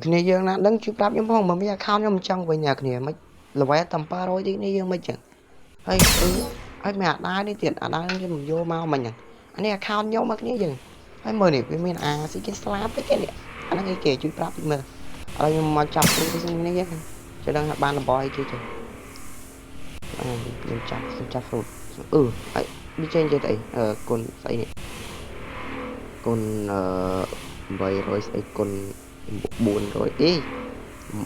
គ្នាយើងណាដឹងជួយប្រាប់ខ្ញុំផងបើមាន account ខ្ញុំចង់វិញអ្នកគ្នាមិនល្វែតំ700ទីនេះយើងមិនចឹងហើយហើយមានអាដានេះទៀតអាដានេះខ្ញុំយកមកមិញហ្នឹងអានេះ account ខ្ញុំមកគ្នាយើងហើយមើលនេះវាមានអាស៊ីគេស្លាប់តិចនេះអាហ្នឹងគេជួយប្រាប់តិចមើលឥឡូវខ្ញុំមកចាប់គ្រូនេះយើងជិះដឹងថាបានលបអីគេចឹងខ្ញុំចាប់ fruit ហើយវាចេញទៅអីគុណស្អីនេះគុណ800ស្អីគុណ400អី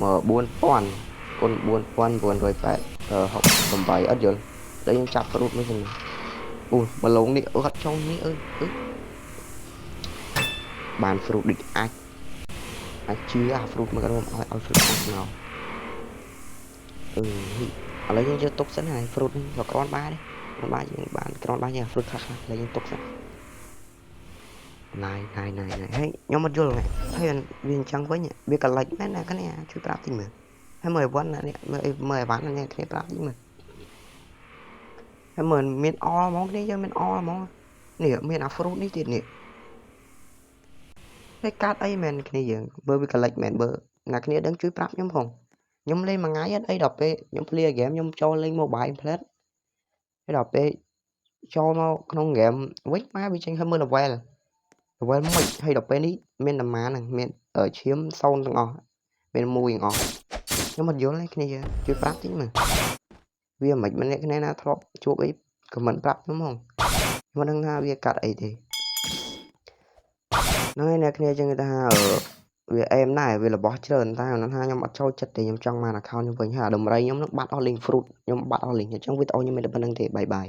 4000គុណ4968អត់យល់តែខ្ញុំចាប់ fruit មួយហ្នឹងមកលងនេះអត់ចង់នេះបាន fruit ដូចអាចជឿអា fruit មករួមឲ្យ fruit មកឥឡូវយើងយកទុកសិនហើយ fruit នេះក៏គ្រាន់បានដែរគ្រាន់បានយើងបានគ្រាន់បានយើង fruit ខ្លះឥឡូវយើងទុកសិនណៃហើយខ្ញុំអត់យល់ហើយវាអញ្ចឹងវិញវាកលិចមែនណាគ្នាជួយប្រាប់តិចមើលហើយមើលអីវ៉ាន់នេះមើលអីវ៉ាន់នេះគ្នាប្រាប់តិចមើលហើយមើលមានអហ្មងគ្នាយើងមានអហ្មងនេះមានអា fruit នេះទៀតនេះហើយកាត់អីមែនគ្នាយើងបើវាកលិចមែនបើអ្នកគ្នាដឹងជួយប្រាប់ខ្ញុំផងខ្ញុំលេងមួយថ្ងៃអត់អីដល់ពេលខ្ញុំ play game ខ្ញុំចូលលេង mobile play ហើយដល់ពេលចូលមកក្នុង game វិញមកវាចេញឲ្យមើល level មួយហើយដល់ពេលនេះមានតែម៉ាហ្នឹងមានឈាម0ទាំងអស់មាន1ទាំងអស់ខ្ញុំអត់យល់ទេគ្នាយើងជួយប្រាប់តិចមើលវាមិនម្នាក់គ្នាណាធ្លាប់ជួបអីខមមិនប្រាប់ខ្ញុំហ្មងខ្ញុំមិនដឹងថាវាកាត់អីទេហ្នឹងហើយអ្នកគ្នាចឹងថាវាអេមដែរវារបស់ច្រើនតែខ្ញុំថាខ្ញុំអត់ចូលចិត្តទេខ្ញុំចង់បាន account ខ្ញុំវិញហើយដំរីខ្ញុំនឹងបាត់អស់ link fruit ខ្ញុំបាត់អស់ link អញ្ចឹងវីដេអូខ្ញុំមានតែប៉ុណ្្នឹងទេបាយបាយ